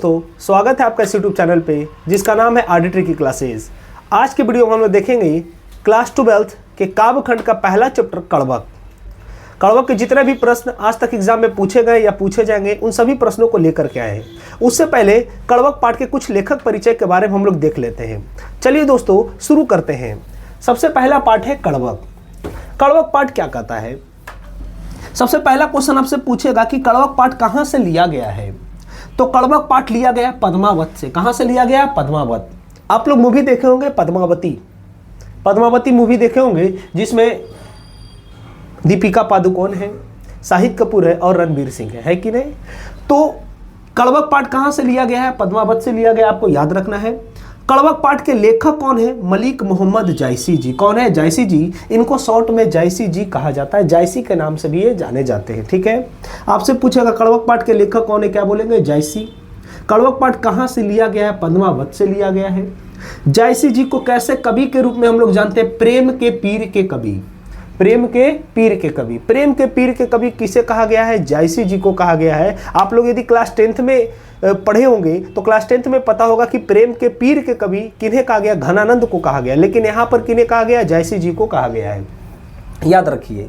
दोस्तों, स्वागत है आपका इस यूट्यूब चैनल पे जिसका नाम है ऑडिटरी की क्लासेस। आज के वीडियो में हम लोग देखेंगे क्लास 12 के काव्य खंड का पहला चैप्टर कड़वक। कड़वक के जितने भी प्रश्न आज तक एग्जाम में पूछे गए या पूछे जाएंगे उन सभी प्रश्नों को लेकर के आए हैं। उससे पहले कड़वक पाठ के कुछ लेखक परिचय के बारे में हम लोग देख लेते हैं। चलिए दोस्तों शुरू करते हैं। सबसे पहला पाठ है कड़वक। कड़वक पाठ क्या कहता है? सबसे पहला क्वेश्चन आपसे पूछेगा कि कड़वक पाठ कहाँ से लिया गया है। तो कड़वक पाठ लिया गया पद्मावत से। कहाँ से लिया गया? पद्मावत। आप लोग मूवी देखे होंगे पद्मावती मूवी देखे होंगे जिसमें दीपिका पादुकोण है, शाहिद कपूर है और रणवीर सिंह है कि नहीं? तो कड़वक पाठ कहाँ से लिया गया है? पद्मावत से लिया गया, आपको याद रखना है। कड़वक पाठ के लेखक कौन है? मलिक मोहम्मद जायसी जी। कौन है? जायसी जी। इनको शॉर्ट में जायसी जी कहा जाता है, जायसी के नाम से भी ये जाने जाते हैं। ठीक है, आपसे पूछेगा कड़वक पाठ के लेखक कौन है, क्या बोलेंगे? जायसी। कड़वक पाठ कहाँ से लिया गया है? पद्मावत से लिया गया है। जायसी जी को कैसे कवि के रूप में हम लोग जानते हैं? प्रेम के पीर के कवि। प्रेम के पीर के कवि। प्रेम के पीर के कवि किसे कहा गया है? जायसी जी को कहा गया है। आप लोग यदि क्लास 10th में पढ़े होंगे तो क्लास 10th में पता होगा कि प्रेम के पीर के कवि किन्हें कहा गया? घनानंद को कहा गया। लेकिन यहाँ पर किन्हें कहा गया? जायसी जी को कहा गया है। याद रखिए,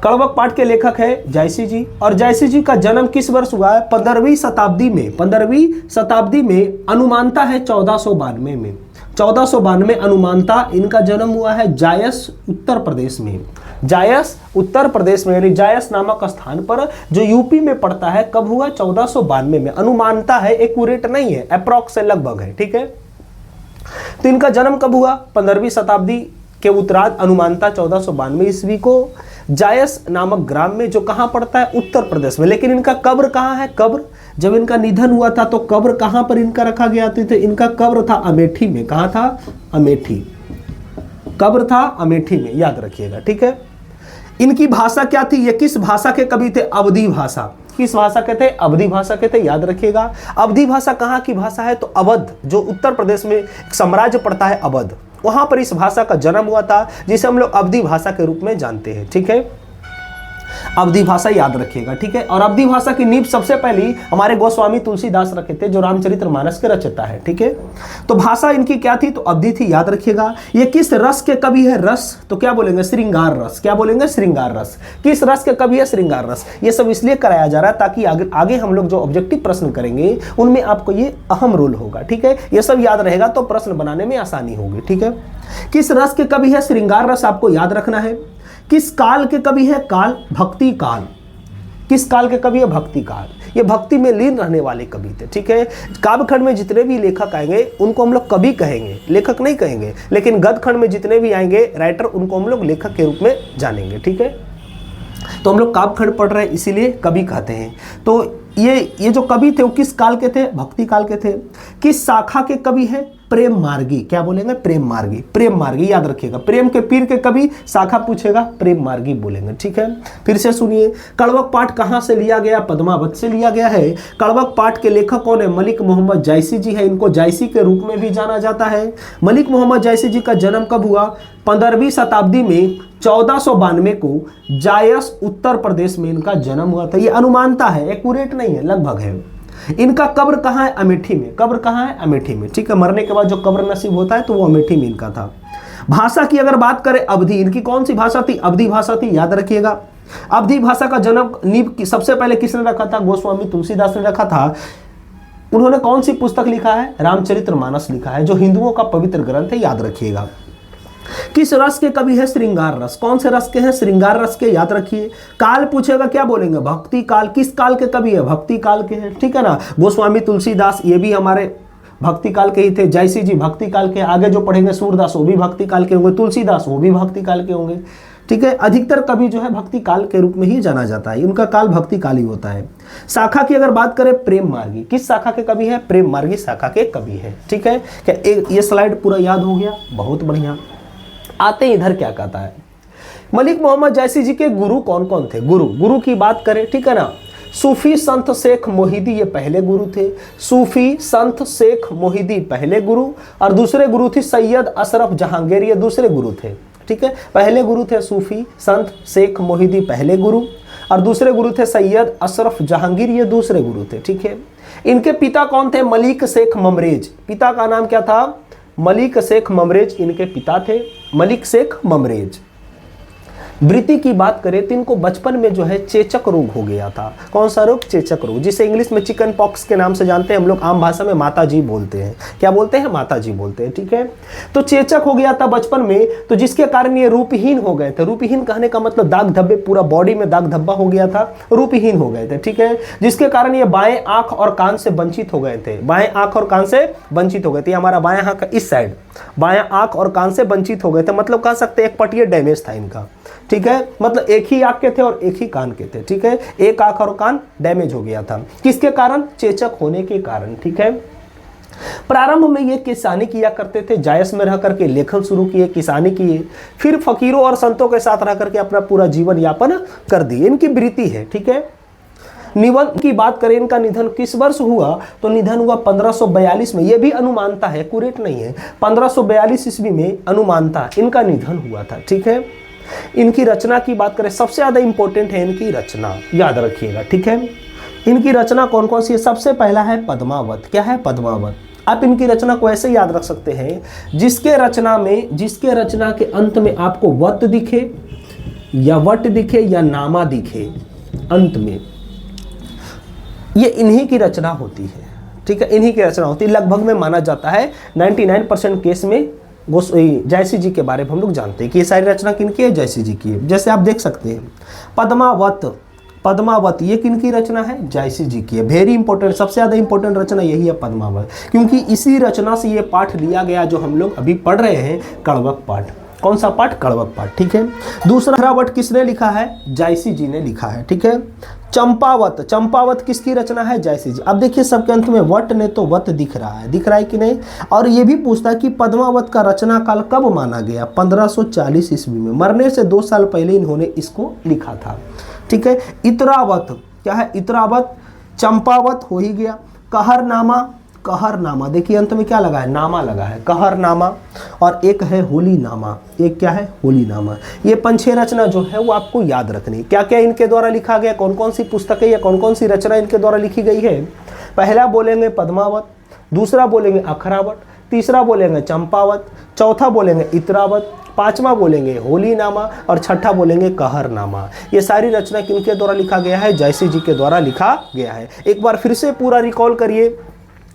कड़वक पाठ के लेखक है जायसी जी। और जायसी जी का जन्म किस वर्ष हुआ है? 15वीं शताब्दी में। 15वीं शताब्दी में, अनुमानता है 1492 में। 1492 अनुमानता इनका जन्म हुआ है जायस उत्तर प्रदेश में। जायस उत्तर प्रदेश में, यानी जायस नामक स्थान पर जो यूपी में पड़ता है। कब हुआ? 1492 में। अनुमानता है, एक्यूरेट नहीं है, अप्रॉक्स से लगभग है। ठीक है, तो इनका जन्म कब हुआ? 15वीं शताब्दी के उत्तरार्ध, अनुमानता 1492 ईस्वी को, जायस नामक ग्राम में, जो कहां पड़ता है? उत्तर प्रदेश में। लेकिन इनका कब्र कहां है? कब्र, जब इनका निधन हुआ था तो कब्र कहां पर इनका रखा गया था? तो इनका कब्र था अमेठी में। कहां था? अमेठी। कब्र था अमेठी में, याद रखिएगा। ठीक है, इनकी भाषा क्या थी? ये किस भाषा के कवि थे? अवधी भाषा। किस भाषा के थे? अवधी भाषा के थे, याद रखिएगा। अवधी भाषा कहाँ की भाषा है? तो अवध, जो उत्तर प्रदेश में एक साम्राज्य पड़ता है अवध, वहां पर इस भाषा का जन्म हुआ था, जिसे हम लोग अवधी भाषा के रूप में जानते हैं। ठीक है, अवधी भाषा याद रखिएगा। ठीक है, और अवधी भाषा की नींव सबसे पहली हमारे गोस्वामी तुलसीदास रखे थे, जो रामचरितमानस के रचयिता है। ठीक है, तो भाषा इनकी क्या थी? तो अवधी थी, याद रखिएगा। ये किस रस के कवि है? रस, तो क्या बोलेंगे? श्रृंगार रस। क्या बोलेंगे? श्रृंगार रस। किस रस के कवि है? श्रृंगार रस। ये सब इसलिए कराया जा रहा है ताकि आगे हम लोग जो ऑब्जेक्टिव प्रश्न करेंगे उनमें आपको ये अहम रोल होगा। ठीक है, ये सब याद रहेगा तो प्रश्न बनाने में आसानी होगी। ठीक है, किस रस के कवि है? श्रृंगार रस, आपको याद रखना है। किस काल के कवि है? काल, भक्ति काल। किस काल के कवि है? भक्ति काल। ये भक्ति में लीन रहने वाले कवि थे। ठीक है, काव्य खंड में जितने भी लेखक आएंगे उनको हम लोग कवि कहेंगे, लेखक नहीं कहेंगे। लेकिन गद्य खंड में जितने भी आएंगे राइटर, उनको हम लोग लेखक के रूप में जानेंगे। ठीक है, तो हम लोग काव्य खंड पढ़ रहे हैं इसीलिए कवि कहते हैं। तो ये जो कवि थे वो किस काल के थे? भक्ति काल के थे। किस शाखा के कवि है? प्रेम मार्गी। क्या बोलेंगे? प्रेम मार्गी। प्रेम मार्गी, याद रखिएगा। प्रेम के पीर के कवि, शाखा पूछेगा, प्रेम मार्गी बोलेंगे। ठीक है, फिर से सुनिए। कड़वक पाठ कहां से लिया गया? पद्मावत से लिया गया है। कड़वक पाठ के लेखक कौन है? मलिक मोहम्मद जायसी जी है। इनको जायसी के रूप में भी जाना जाता है। मलिक मोहम्मद जायसी जी का जन्म कब हुआ? 15वीं शताब्दी में 1492 को जायस उत्तर प्रदेश में इनका जन्म हुआ था। ये अनुमानता है, एक्यूरेट नहीं है, लगभग है। इनका कब्र कहाँ है? अमेठी में। कब्र कहाँ है? अमेठी में। ठीक है, मरने के बाद जो कब्र नसीब होता है तो वो अमेठी में इनका था। भाषा की अगर बात करें, अवधी। इनकी कौन सी भाषा थी? अवधी भाषा थी, याद रखिएगा। अवधी भाषा का जन्म नींव सबसे पहले किसने रखा था? गोस्वामी तुलसीदास ने रखा था। उन्होंने कौन सी पुस्तक लिखा है? रामचरितमानस लिखा है, जो हिंदुओं का पवित्र ग्रंथ है, याद रखिएगा। किस रस के कवि है? श्रृंगार रस। कौन से रस के हैं? श्रृंगार रस के, याद रखिए। काल पूछेगा, क्या बोलेंगे? भक्ति काल। किस काल के कवि है? भक्ति काल के हैं। ठीक है ना, गोस्वामी तुलसीदास ये भी हमारे भक्ति काल के ही थे। जायसी जी भक्ति काल के। आगे जो पढ़ेंगे सूरदास वो भी भक्ति काल के होंगे, तुलसीदास वो भी भक्ति काल के होंगे। ठीक है, अधिकतर कवि जो है भक्ति काल के रूप में ही जाना जाता है, उनका काल भक्ति काल ही होता है। शाखा की अगर बात करें, प्रेम मार्गी। किस शाखा के कवि है? प्रेम मार्गी शाखा के कवि है। ठीक है, क्या ये स्लाइड पूरा याद हो गया? बहुत बढ़िया। आते इधर क्या कहता है? मलिक मोहम्मद जायसी जी के गुरु कौन कौन थे? गुरु की बात करें, ठीक है ना, सूफी संत शेख मोहिदी ये पहले गुरु थे। सूफी संत शेख मोहिदी पहले गुरु, और दूसरे गुरु थे सैयद अशरफ जहांगीर, ये दूसरे गुरु थे। ठीक है, पहले गुरु थे सूफी संत शेख मोहिदी पहले गुरु, और दूसरे गुरु थे सैयद अशरफ जहांगीर, ये दूसरे गुरु थे। ठीक है, इनके पिता कौन थे? मलिक शेख ममरेज। पिता का नाम क्या था? मलिक शेख ममरेज इनके पिता थे, मलिक शेख ममरेज। वृत्ति की बात करें तो इनको बचपन में जो है चेचक रोग हो गया था। कौन सा रोग? चेचक रोग, जिसे इंग्लिश में चिकन पॉक्स के नाम से जानते हैं, हम लोग आम भाषा में माताजी बोलते हैं। क्या बोलते हैं? माताजी बोलते हैं। ठीक है, तो चेचक हो गया था बचपन में, तो जिसके कारण ये रूपहीन हो गए थे। रूपहीन कहने का मतलब दाग धब्बे, पूरा बॉडी में दाग धब्बा हो गया था, रूपहीन हो गए थे। ठीक है, जिसके कारण ये बाएं आंख और कान से वंचित हो गए थे। बाएं आंख और कान से वंचित हो गए थे। हमारा बाएं आंख का इस साइड बाएं आंख और कान से वंचित हो गए थे, मतलब कह सकते हैं एक पटिया डैमेज था इनका। ठीक है, मतलब एक ही आंख के थे और एक ही कान के थे। ठीक है, एक आंख और कान डैमेज हो गया था, किसके कारण? चेचक होने के कारण। ठीक है, प्रारंभ में ये किसानी किया करते थे, जायस में रह करके लेखन शुरू किए, किसानी किए, फिर फकीरों और संतों के साथ रह करके अपना पूरा जीवन यापन कर दिए। इनकी वृत्ति है। ठीक है, निबंध की बात करें, इनका निधन किस वर्ष हुआ? तो निधन हुआ 1542 में। यह भी अनुमानता है, कुरेट नहीं है। 1542 ईस्वी में अनुमानता इनका निधन हुआ था। ठीक है, इनकी रचना की बात करें, सबसे ज्यादा इंपॉर्टेंट है इनकी रचना, याद रखिएगा। ठीक है, इनकी रचना कौन कौन सी है? सबसे पहला है पद्मावत। क्या है? पद्मावत। आप इनकी रचना को ऐसे याद रख सकते हैं, जिसके रचना के अंत में आपको वत दिखे या वट दिखे या नामा दिखे, अंत में ये इन्हीं की रचना होती है। ठीक है, इन्हीं की रचना होती है। लगभग में माना जाता है 99% केस में जयसी जी के बारे में हम लोग जानते हैं कि ये सारी रचना किनकी है? जयसी जी की है। जैसे आप देख सकते हैं पद्मावत ये किनकी रचना है? जयसी जी की है। वेरी इंपॉर्टेंट, सबसे ज्यादा इंपॉर्टेंट रचना यही है पद्मावत, क्योंकि इसी रचना से ये पाठ लिया गया जो हम लोग अभी पढ़ रहे हैं, कड़वक पाठ। कौन सा पाठ? कड़वक पाठ। ठीक है, दूसरा वट किसने लिखा है? जयसी जी ने लिखा है। ठीक है, चंपावत किसकी रचना है? जयसी जी। अब देखिए सबके अंत में वट ने तो वत दिख रहा है कि नहीं? और ये भी पूछता है कि पद्मावत का रचना काल कब माना गया? 1540 ईस्वी में। मरने से 2 साल पहले इन्होंने इसको लिखा था। ठीक है, इतरावत क्या है? इतरावत। चंपावत हो ही गया। कहरनामा, देखिए अंत में क्या लगा है? नामा लगा है, कहरनामा। और एक है होलीनामा। एक क्या है? होलीनामा। ये 5-6 रचना जो है वो आपको याद रखनी। क्या क्या इनके द्वारा लिखा गया? कौन कौन सी पुस्तकें या कौन कौन सी रचना इनके द्वारा लिखी गई है? पहला बोलेंगे पद्मावत, दूसरा बोलेंगे अखरावत, तीसरा बोलेंगे चंपावत, चौथा बोलेंगे इतरावत, पांचवा बोलेंगे होलीनामा और छठा बोलेंगे कहरनामा। ये सारी रचना किनके द्वारा लिखा गया है? जयसी जी के द्वारा लिखा गया है। एक बार फिर से पूरा रिकॉल करिए।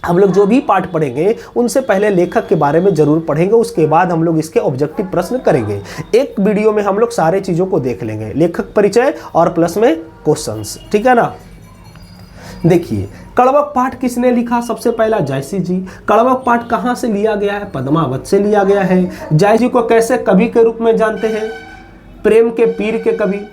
हम लोग जो भी पाठ पढ़ेंगे उनसे पहले लेखक के बारे में जरूर पढ़ेंगे, उसके बाद हम लोग इसके ऑब्जेक्टिव प्रश्न करेंगे। एक वीडियो में हम लोग सारे चीजों को देख लेंगे, लेखक परिचय और प्लस में क्वेश्चंस। ठीक है ना? देखिए कड़वक पाठ किसने लिखा? सबसे पहला जयसी जी। कड़वक पाठ कहाँ से लिया गया है? पद्मावत से लिया गया है। जयसी को कैसे कवि के रूप में जानते हैं? प्रेम के पीर के कवि।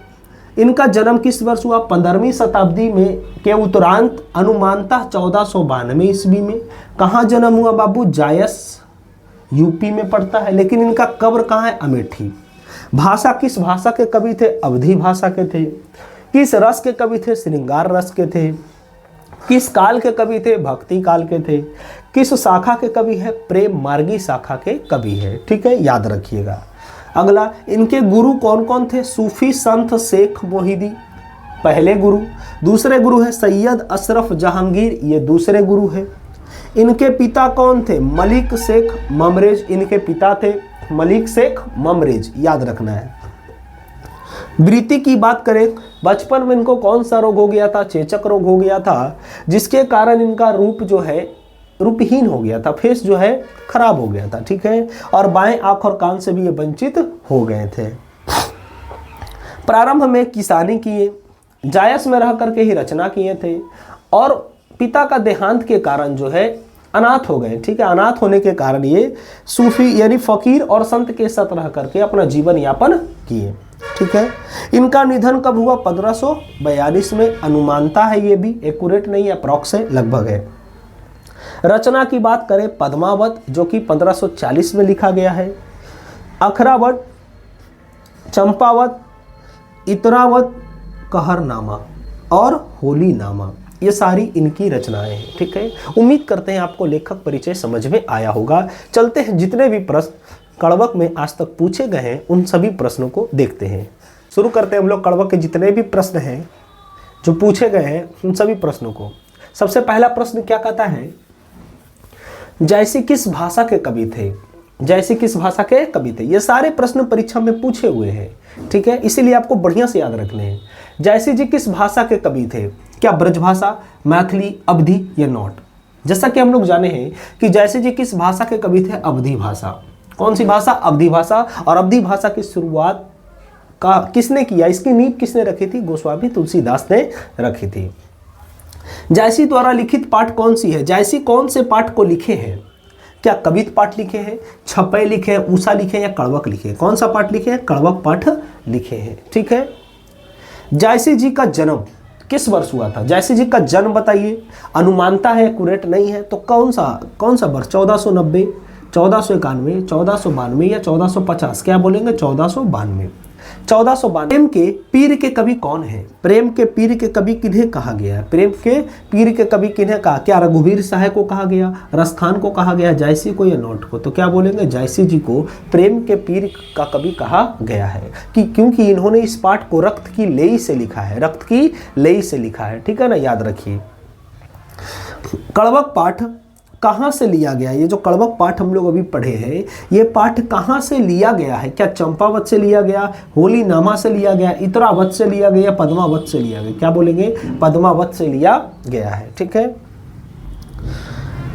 इनका जन्म किस वर्ष हुआ? 15वीं शताब्दी में के उत्तरांत, अनुमानतः 1492 ईस्वी में। कहाँ जन्म हुआ बाबू? जायस, यूपी में पड़ता है। लेकिन इनका कब्र कहाँ है? अमेठी। भाषा किस भाषा के कवि थे? अवधी भाषा के थे। किस रस के कवि थे? श्रृंगार रस के थे। किस काल के कवि थे? भक्ति काल के थे। किस शाखा के कवि है? प्रेम मार्गी शाखा के कवि है। ठीक है, याद रखिएगा। अगला, इनके गुरु कौन कौन थे? सूफी संत शेख मोहिदी, पहले गुरु। दूसरे गुरु है सैयद अशरफ जहांगीर, ये दूसरे गुरु है। इनके पिता कौन थे? मलिक शेख ममरेज, इनके पिता थे मलिक शेख ममरेज, याद रखना है। वृत्ति की बात करें, बचपन में इनको कौन सा रोग हो गया था? चेचक रोग हो गया था, जिसके कारण इनका रूप जो है रूपहीन हो गया था, फेस जो है खराब हो गया था। ठीक है, और बाएं आंख और कान से भी ये वंचित हो गए थे। प्रारंभ में किसानी किए, जायस में रह करके ही रचना किए थे, और पिता का देहांत के कारण जो है अनाथ हो गए। ठीक है, अनाथ होने के कारण ये सूफी यानी फकीर और संत के साथ रह करके अपना जीवन यापन किए। ठीक है, इनका निधन कब हुआ? 1542 में। अनुमानता है, ये भी एक्यूरेट नहीं है, अप्रॉक्स है, लगभग है। रचना की बात करें, पद्मावत जो कि 1540 में लिखा गया है, अखरावत, चंपावत, इतरावत, कहरनामा और होलीनामा, ये सारी इनकी रचनाएं हैं। ठीक है, उम्मीद करते हैं आपको लेखक परिचय समझ में आया होगा। चलते हैं, जितने भी प्रश्न कड़वक में आज तक पूछे गए हैं उन सभी प्रश्नों को देखते हैं। शुरू करते हैं हम लोग कड़वक के जितने भी प्रश्न हैं जो पूछे गए हैं उन सभी प्रश्नों को। सबसे पहला प्रश्न क्या कहता है, जयसी किस भाषा के कवि थे? जयसी किस भाषा के कवि थे? ये सारे प्रश्न परीक्षा में पूछे हुए हैं, ठीक है, इसीलिए आपको बढ़िया से याद रखने हैं। जयसी जी किस भाषा के कवि थे? क्या ब्रजभाषा, मैथिली, अवधी या नॉट? जैसा कि हम लोग जाने हैं कि जयसी जी किस भाषा के कवि थे? अवधी भाषा। कौन सी भाषा? अवधी भाषा। और अवधी भाषा की शुरुआत का किसने किया, इसकी नींव किसने रखी थी? गोस्वामी तुलसीदास ने रखी थी। जयसी द्वारा लिखित पाठ कौन सी है? जयसी कौन से पाठ को लिखे हैं? क्या कवित पाठ लिखे हैं, छपै लिखे हैं, उषा लिखे हैं या कड़वक लिखे हैं? कौन सा पाठ लिखे हैं? कड़वक पाठ लिखे हैं, ठीक है। जयसी जी का जन्म किस वर्ष हुआ था? जयसी जी का जन्म बताइए। अनुमानता है, एक्यूरेट नहीं है, तो कौन सा वर्ष? 1490, 1491, 1492 या 1450? क्या बोलेंगे? 1492। 1492। प्रेम के पीर के कवि कौन है? प्रेम के पीर के कवि किन्हें कहा गया? प्रेम के पीर के कवि किन्हें कहा? क्या रघुवीर साहे को कहा गया, रसखान को कहा गया, जयसी को या नोट को? तो क्या बोलेंगे? जयसी जी को प्रेम के पीर का कवि कहा गया है कि क्योंकि इन्होंने इस पाठ को रक्त की लेई से लिखा है, रक्त की लेई से लिखा है, ठीक है ना, याद रखिए। कड़वक पाठ कहाँ से लिया गया? ये जो कड़वक पाठ हम लोग अभी पढ़े हैं, ये पाठ कहाँ से लिया गया है? क्या चंपावत से लिया गया, होली नामा से लिया गया, इतरावत से लिया गया, पद्मावत से लिया गया? क्या बोलेंगे? पद्मावत से लिया गया है, ठीक है।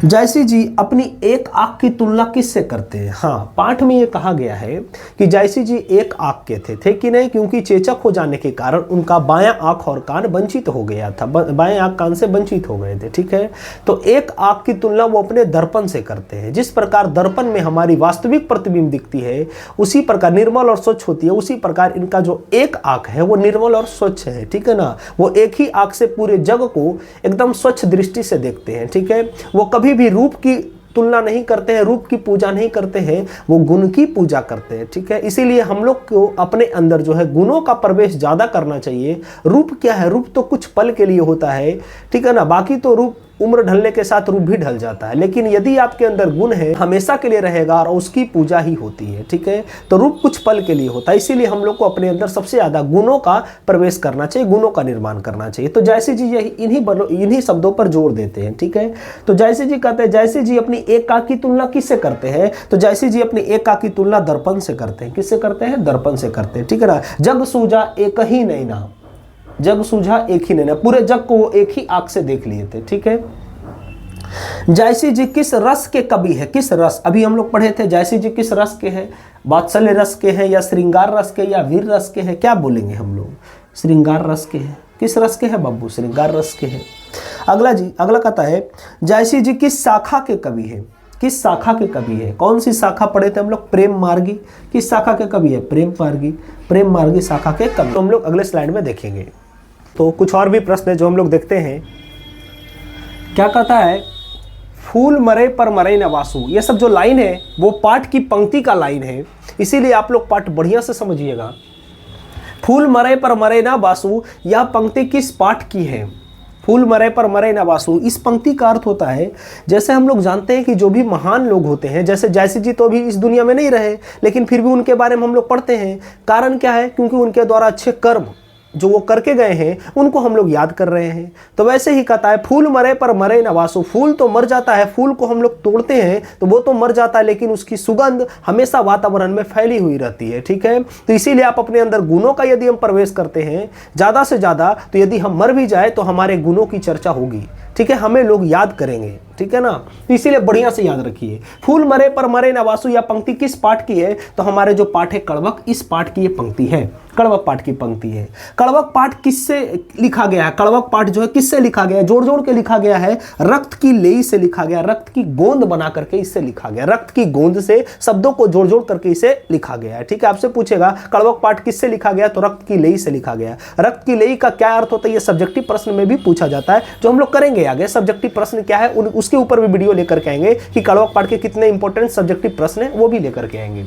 जयसी जी अपनी एक आंख की तुलना किससे करते हैं? हाँ, पाठ में ये कहा गया है कि जयसी जी एक आंख के थे कि नहीं? क्योंकि चेचक हो जाने के कारण उनका बायां आंख और कान वंचित हो गया था, बाएं आंख कान से वंचित हो गए थे, ठीक है। तो एक आंख की तुलना वो अपने दर्पण से करते हैं। जिस प्रकार दर्पण में हमारी वास्तविक प्रतिबिंब दिखती है, उसी प्रकार निर्मल और स्वच्छ होती है, उसी प्रकार इनका जो एक आंख है वो निर्मल और स्वच्छ है, ठीक है ना। वो एक ही आंख से पूरे जग को एकदम स्वच्छ दृष्टि से देखते हैं, ठीक है। वो कभी भी रूप की तुलना नहीं करते हैं, रूप की पूजा नहीं करते हैं, वो गुण की पूजा करते हैं, ठीक है। इसीलिए हम लोग को अपने अंदर जो है गुणों का प्रवेश ज्यादा करना चाहिए। रूप क्या है? रूप तो कुछ पल के लिए होता है, ठीक है ना। बाकी तो रूप उम्र ढलने के साथ रूप भी ढल जाता है, लेकिन यदि आपके अंदर गुण है हमेशा के लिए रहेगा और उसकी पूजा ही होती है, ठीक है। तो रूप कुछ पल के लिए होता है, इसीलिए हम लोग को अपने अंदर सबसे ज्यादा गुणों का प्रवेश करना चाहिए, गुणों का निर्माण करना चाहिए। तो जयसी जी इन्हीं शब्दों पर जोर देते हैं, ठीक है। तो जयसी जी कहते हैं, जयसी जी अपनी एक आंख की तुलना किससे करते हैं? तो जयसी जी अपनी एक आंख की तुलना दर्पण से करते हैं। किससे करते हैं? दर्पण से करते हैं, ठीक है ना। जग सूझा एक ही नैना, जग सूझा एक ही नैना, पूरे जग को वो एक ही आंख से देख लिए थे, ठीक है। जयसी जी किस रस के कवि है? किस रस? अभी हम लोग पढ़े थे जयसी जी किस रस के हैं? वात्सल्य रस के हैं या श्रृंगार रस के या वीर रस के हैं? क्या बोलेंगे हम लोग? श्रृंगार रस के हैं। किस रस के हैं बाबू? श्रृंगार रस के हैं। अगला कहता है, जयसी जी किस शाखा के कवि है? किस शाखा के कवि है? कौन सी शाखा पढ़े थे हम लोग? प्रेम मार्गी। किस शाखा के कवि है? प्रेम मार्गी। प्रेम मार्गी शाखा के कवि तो हम लोग अगले स्लाइड में देखेंगे। तो कुछ और भी प्रश्न है जो हम लोग देखते हैं। क्या कहता है? फूल मरे पर मरे न वासु। ये सब जो लाइन है वो पाठ की पंक्ति का लाइन है, इसीलिए आप लोग पाठ बढ़िया से समझिएगा। फूल मरे पर मरे न वासु, यह पंक्ति किस पाठ की है? फूल मरे पर मरे न वासु, इस पंक्ति का अर्थ होता है, जैसे हम लोग जानते हैं कि जो भी महान लोग होते हैं, जैसे जयसी जी तो अभी इस दुनिया में नहीं रहे, लेकिन फिर भी उनके बारे में हम लोग पढ़ते हैं। कारण क्या है? क्योंकि उनके द्वारा अच्छे कर्म जो वो करके गए हैं उनको हम लोग याद कर रहे हैं। तो वैसे ही कहता है, फूल मरे पर मरे न वासु। फूल तो मर जाता है, फूल को हम लोग तोड़ते हैं तो वो तो मर जाता है, लेकिन उसकी सुगंध हमेशा वातावरण में फैली हुई रहती है, ठीक है। तो इसीलिए आप अपने अंदर गुणों का यदि हम प्रवेश करते हैं ज़्यादा से ज़्यादा, तो यदि हम मर भी जाए तो हमारे गुणों की चर्चा होगी, ठीक है, हमें लोग याद करेंगे, ठीक है ना। तो इसीलिए बढ़िया से याद रखिए, फूल मरे पर मरे न वासु, यह पंक्ति किस पाठ की है? तो हमारे जो पाठ है कड़वक, इस पाठ की ये पंक्ति है, कड़वक पाठ की पंक्ति है। कड़वक पाठ किससे लिखा गया है? कड़वक पाठ जो है किससे लिखा गया है? जोड़ जोड़ के लिखा गया है, रक्त की लेई से लिखा गया, रक्त की गोंद बना करके इससे लिखा गया, रक्त की गोंद से शब्दों को जोड़ जोड़ करके इसे लिखा गया है, ठीक है। आपसे पूछेगा कड़वक पाठ किससे लिखा गया? तो रक्त की लेई से लिखा गया। रक्त की लेई का क्या अर्थ होता है? ये सब्जेक्टिव प्रश्न में भी पूछा जाता है, जो हम लोग करेंगे आगे। सब्जेक्टिव प्रश्न क्या है उसके ऊपर भी वीडियो लेकर के आएंगे कि कड़वक पाठ के कितने इंपॉर्टेंट सब्जेक्टिव प्रश्न है, वो भी लेकर के आएंगे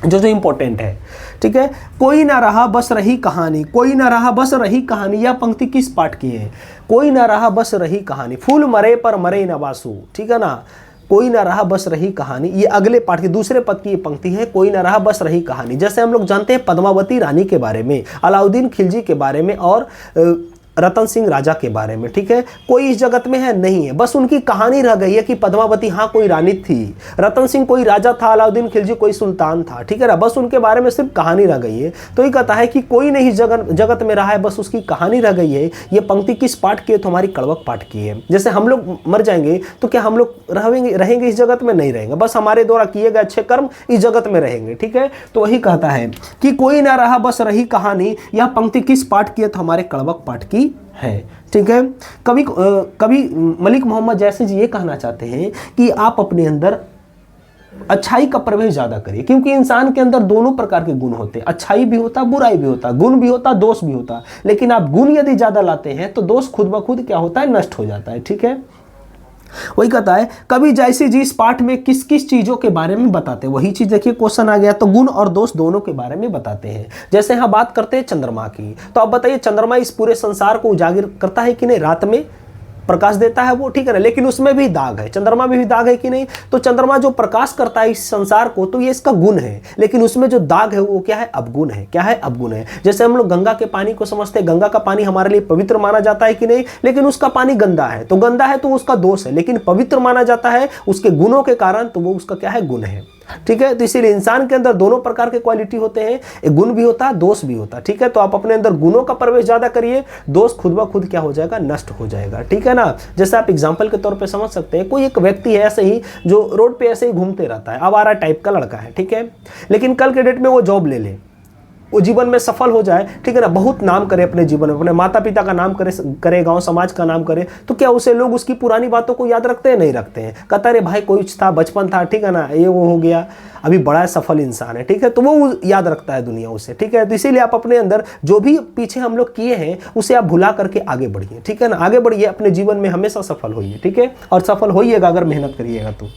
जो इंपॉर्टेंट है, ठीक है। कोई ना रहा बस रही कहानी, कोई ना रहा बस रही कहानी, यह पंक्ति किस पाठ की है? कोई ना रहा बस रही कहानी। फूल मरे पर मरे न वासु, ठीक है ना। कोई ना रहा बस रही कहानी, ये अगले पाठ के दूसरे पद की ये पंक्ति है, कोई ना रहा बस रही कहानी। जैसे हम लोग जानते हैं पद्मावती रानी के बारे में, अलाउद्दीन खिलजी के बारे में और रतन सिंह राजा के बारे में, ठीक है। कोई इस जगत में है नहीं है, बस उनकी कहानी रह गई है कि पद्मावती हाँ कोई रानी थी, रतन सिंह कोई राजा था, अलाउद्दीन खिलजी कोई सुल्तान था, ठीक है ना, बस उनके बारे में सिर्फ कहानी रह गई है। तो ये कहता है कि कोई नहीं जगत में रहा है, बस उसकी कहानी रह गई है। ये पंक्ति किस पाठ की है? तो हमारी कड़वक पाठ की है। जैसे हम लोग मर जाएंगे तो क्या हम लोग रहेंगे इस जगत में? नहीं रहेंगे, बस हमारे द्वारा किए गए अच्छे कर्म इस जगत में रहेंगे, ठीक है। तो वही कहता है कि कोई ना रहा बस रही कहानी। यह पंक्ति किस पाठ की है? तो हमारे कड़वक पाठ की है, ठीक है। कभी मलिक मोहम्मद जैसी जी ये कहना चाहते हैं कि आप अपने अंदर अच्छाई का प्रवेश ज्यादा करिए, क्योंकि इंसान के अंदर दोनों प्रकार के गुण होते हैं, अच्छाई भी होता, बुराई भी होता, गुण भी होता, दोष भी होता। लेकिन आप गुण यदि ज्यादा लाते हैं तो दोष खुद ब खुद क्या होता है? नष्ट हो जाता है, ठीक है। वही कहता है कवि जैसी जी इस पाठ में किस किस चीजों के बारे में बताते हैं। वही चीज देखिए, क्वेश्चन आ गया, तो गुण और दोष दोनों के बारे में बताते हैं। जैसे यहाँ बात करते हैं चंद्रमा की, तो आप बताइए चंद्रमा इस पूरे संसार को उजागर करता है कि नहीं? रात में प्रकाश देता है वो, ठीक है ना, लेकिन उसमें भी दाग है, चंद्रमा में भी दाग है कि नहीं? तो चंद्रमा जो प्रकाश करता है इस संसार को, तो ये इसका गुण है, लेकिन उसमें जो दाग है वो क्या है? अवगुण है। क्या है? अवगुण है। जैसे हम लोग गंगा के पानी को समझते हैं, गंगा का पानी हमारे लिए पवित्र माना जाता है कि नहीं? लेकिन उसका पानी गंदा है, तो गंदा है तो उसका दोष है, लेकिन पवित्र माना जाता है उसके गुणों के कारण, तो वो उसका क्या है? गुण है, ठीक है। तो इसीलिए इंसान के अंदर दोनों प्रकार के क्वालिटी होते हैं, एक गुण भी होता है, दोष भी होता है, ठीक है। तो आप अपने अंदर गुणों का प्रवेश ज्यादा करिए, दोष खुद ब खुद क्या हो जाएगा? नष्ट हो जाएगा, ठीक है ना। जैसे आप एग्जांपल के तौर पे समझ सकते हैं, कोई एक व्यक्ति है ऐसे ही जो रोड पे ऐसे ही घूमते रहता है, आवारा टाइप का लड़का है, ठीक है, लेकिन कल के डेट में वो जॉब ले ले, वो जीवन में सफल हो जाए, ठीक है ना, बहुत नाम करे अपने जीवन में, अपने माता पिता का नाम करे, गांव समाज का नाम करे, तो क्या उसे लोग उसकी पुरानी बातों को याद रखते हैं? नहीं रखते हैं। कहता रे भाई कोई था, बचपन था, ठीक है ना, ये वो हो गया, अभी बड़ा सफल इंसान है, ठीक है, तो वो याद रखता है दुनिया उसे, ठीक है। तो इसीलिए आप अपने अंदर जो भी पीछे हम लोग किए हैं उसे आप भुला करके आगे बढ़िए, ठीक है ना, आगे बढ़िए, अपने जीवन में हमेशा सफल होइए, ठीक है, और सफल होइएगा अगर मेहनत करिएगा तो।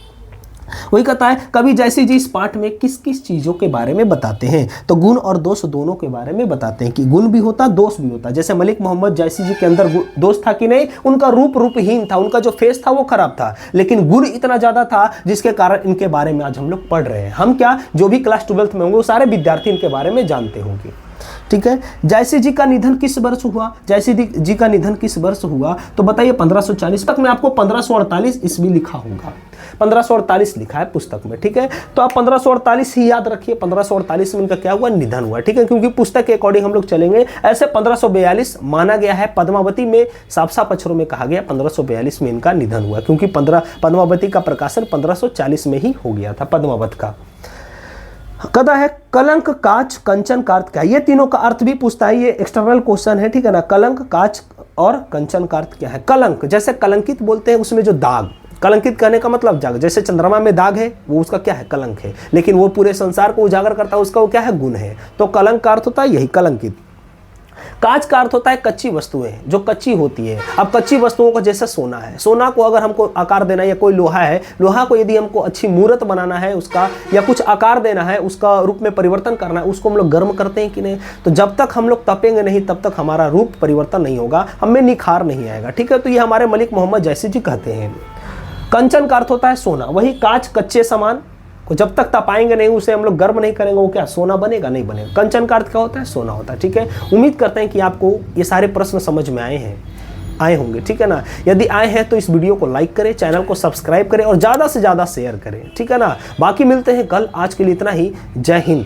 वही कहता है कवि जैसी जी इस पाठ में किस किस चीजों के बारे में बताते हैं? तो गुण और दोष दोनों के बारे में बताते हैं कि गुण भी होता, दोष भी होता। जैसे मलिक मोहम्मद जैसी जी के अंदर दोष था कि नहीं? उनका रूपहीन था, उनका जो फेस था वो खराब था, लेकिन गुण इतना ज्यादा था जिसके कारण इनके बारे में आज हम लोग पढ़ रहे हैं। हम क्या, जो भी क्लास 12th में होंगे वो सारे विद्यार्थी इनके बारे में जानते होंगे, ठीक है। जैसी जी का निधन किस वर्ष हुआ? जैसी जी का निधन किस वर्ष हुआ? तो बताइए 1540 तक में आपको 1548 ईस्वी लिखा होगा, 1548 लिखा है पुस्तक में, ठीक है। तो आप 1548 ही याद रखिए, 1548 में इनका क्या हुआ? निधन हुआ, ठीक है, क्योंकि पुस्तक के अकॉर्डिंग हम लोग चलेंगे। ऐसे 1542 माना गया है, पद्मावती में साफ साफ अक्षरों में कहा गया 1542 में इनका निधन हुआ, क्योंकि पद्मावती का प्रकाशन 1540 में ही हो गया था, पद्मावत का। कहता है कलंक, काच, कंचन का अर्थ क्या है? ये तीनों का अर्थ भी पूछता है, ये एक्सटर्नल क्वेश्चन है, ठीक है ना। कलंक, काच और कंचन का अर्थ क्या है? कलंक जैसे कलंकित बोलते हैं, उसमें जो दाग, कलंकित कहने का मतलब जाग, जैसे चंद्रमा में दाग है वो उसका क्या है? कलंक है, लेकिन वो पूरे संसार को उजागर करता है, उसका वो क्या है? गुण है। तो कलंक का अर्थ होता है यही, कलंकित। काच का अर्थ होता है कच्ची वस्तुएं, जो कच्ची होती है। अब कच्ची वस्तुओं को जैसे सोना है, सोना को अगर हमको आकार देना है, या कोई लोहा है, लोहा को यदि हमको अच्छी मूर्त बनाना है उसका, या कुछ आकार देना है, उसका रूप में परिवर्तन करना है, उसको हम लोग गर्म करते हैं कि नहीं? तो जब तक हम लोग तपेंगे नहीं तब तक हमारा रूप परिवर्तन नहीं होगा, हमें निखार नहीं आएगा, ठीक है। तो ये हमारे मलिक मोहम्मद जैसी जी कहते हैं। कंचन का अर्थ होता है सोना, वही कांच, कच्चे सामान को जब तक तपाएंगे नहीं, उसे हम लोग गर्म नहीं करेंगे, वो क्या सोना बनेगा? नहीं बनेगा। कंचन का अर्थ क्या होता है? सोना होता है, ठीक है। उम्मीद करते हैं कि आपको ये सारे प्रश्न समझ में आए होंगे, ठीक है ना। यदि आए हैं तो इस वीडियो को लाइक करें, चैनल को सब्सक्राइब करें और ज़्यादा से ज़्यादा शेयर करें, ठीक है ना। बाकी मिलते हैं कल, आज के लिए इतना ही। जय हिंद।